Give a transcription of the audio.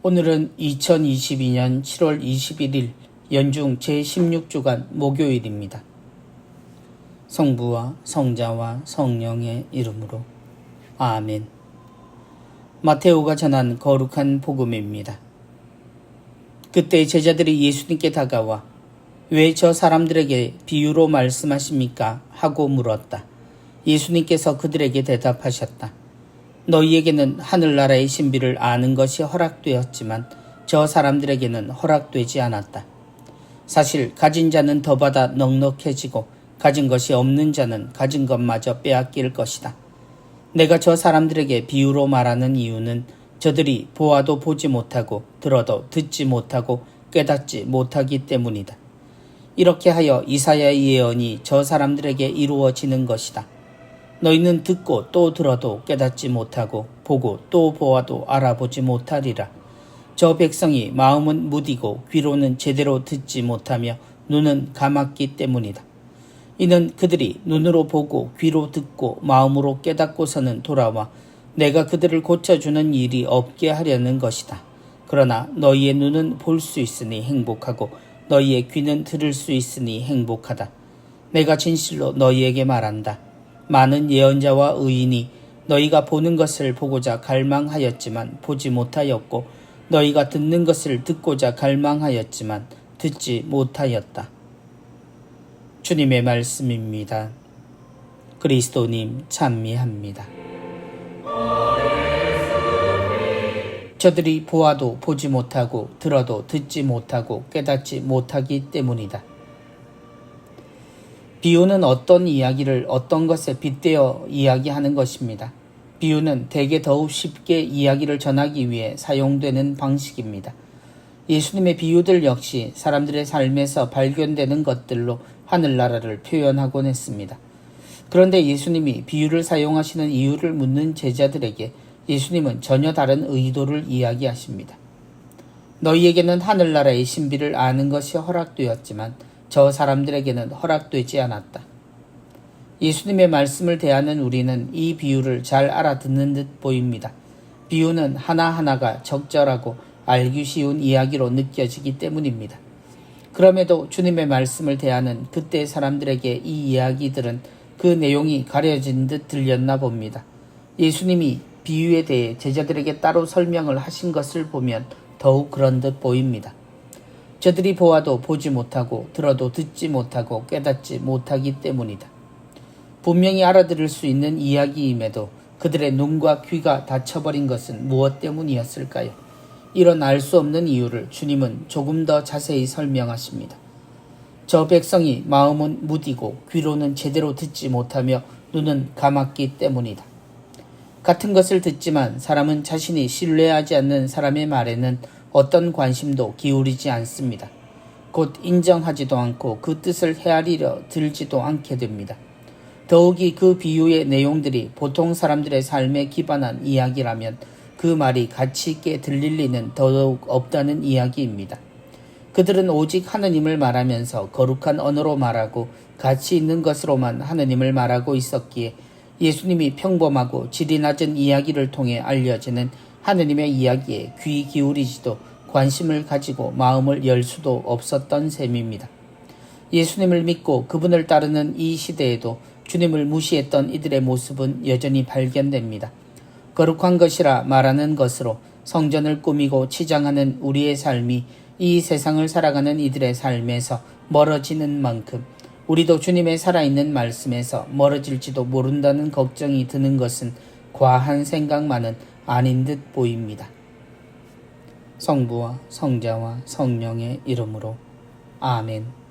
오늘은 2022년 7월 21일 연중 제16주간 목요일입니다. 성부와 성자와 성령의 이름으로 아멘. 마테오가 전한 거룩한 복음입니다. 그때 제자들이 예수님께 다가와 왜 저 사람들에게 비유로 말씀하십니까? 하고 물었다. 예수님께서 그들에게 대답하셨다. 너희에게는 하늘나라의 신비를 아는 것이 허락되었지만 저 사람들에게는 허락되지 않았다. 사실 가진 자는 더 받아 넉넉해지고 가진 것이 없는 자는 가진 것마저 빼앗길 것이다. 내가 저 사람들에게 비유로 말하는 이유는 저들이 보아도 보지 못하고 들어도 듣지 못하고 깨닫지 못하기 때문이다. 이렇게 하여 이사야의 예언이 저 사람들에게 이루어지는 것이다. 너희는 듣고 또 들어도 깨닫지 못하고 보고 또 보아도 알아보지 못하리라. 저 백성이 마음은 무디고 귀로는 제대로 듣지 못하며 눈은 감았기 때문이다. 이는 그들이 눈으로 보고 귀로 듣고 마음으로 깨닫고서는 돌아와 내가 그들을 고쳐주는 일이 없게 하려는 것이다. 그러나 너희의 눈은 볼 수 있으니 행복하고 너희의 귀는 들을 수 있으니 행복하다. 내가 진실로 너희에게 말한다. 많은 예언자와 의인이 너희가 보는 것을 보고자 갈망하였지만 보지 못하였고 너희가 듣는 것을 듣고자 갈망하였지만 듣지 못하였다. 주님의 말씀입니다. 그리스도님 찬미합니다. 저들이 보아도 보지 못하고 들어도 듣지 못하고 깨닫지 못하기 때문이다. 비유는 어떤 이야기를 어떤 것에 빗대어 이야기하는 것입니다. 비유는 대개 더욱 쉽게 이야기를 전하기 위해 사용되는 방식입니다. 예수님의 비유들 역시 사람들의 삶에서 발견되는 것들로 하늘나라를 표현하곤 했습니다. 그런데 예수님이 비유를 사용하시는 이유를 묻는 제자들에게 예수님은 전혀 다른 의도를 이야기하십니다. 너희에게는 하늘나라의 신비를 아는 것이 허락되었지만 저 사람들에게는 허락되지 않았다. 예수님의 말씀을 대하는 우리는 이 비유를 잘 알아듣는 듯 보입니다. 비유는 하나하나가 적절하고 알기 쉬운 이야기로 느껴지기 때문입니다. 그럼에도 주님의 말씀을 대하는 그때 사람들에게 이 이야기들은 그 내용이 가려진 듯 들렸나 봅니다. 예수님이 비유에 대해 제자들에게 따로 설명을 하신 것을 보면 더욱 그런 듯 보입니다. 저들이 보아도 보지 못하고 들어도 듣지 못하고 깨닫지 못하기 때문이다. 분명히 알아들을 수 있는 이야기임에도 그들의 눈과 귀가 닫혀버린 것은 무엇 때문이었을까요? 이런 알 수 없는 이유를 주님은 조금 더 자세히 설명하십니다. 저 백성이 마음은 무디고 귀로는 제대로 듣지 못하며 눈은 감았기 때문이다. 같은 것을 듣지만 사람은 자신이 신뢰하지 않는 사람의 말에는 어떤 관심도 기울이지 않습니다. 곧 인정하지도 않고 그 뜻을 헤아리려 들지도 않게 됩니다. 더욱이 그 비유의 내용들이 보통 사람들의 삶에 기반한 이야기라면 그 말이 가치 있게 들릴 리는 더욱 없다는 이야기입니다. 그들은 오직 하느님을 말하면서 거룩한 언어로 말하고 가치 있는 것으로만 하느님을 말하고 있었기에 예수님이 평범하고 질이 낮은 이야기를 통해 알려지는 하느님의 이야기에 귀 기울이지도 관심을 가지고 마음을 열 수도 없었던 셈입니다. 예수님을 믿고 그분을 따르는 이 시대에도 주님을 무시했던 이들의 모습은 여전히 발견됩니다. 거룩한 것이라 말하는 것으로 성전을 꾸미고 치장하는 우리의 삶이 이 세상을 살아가는 이들의 삶에서 멀어지는 만큼 우리도 주님의 살아있는 말씀에서 멀어질지도 모른다는 걱정이 드는 것은 과한 생각만은 아닌 듯 보입니다. 성부와 성자와 성령의 이름으로 아멘.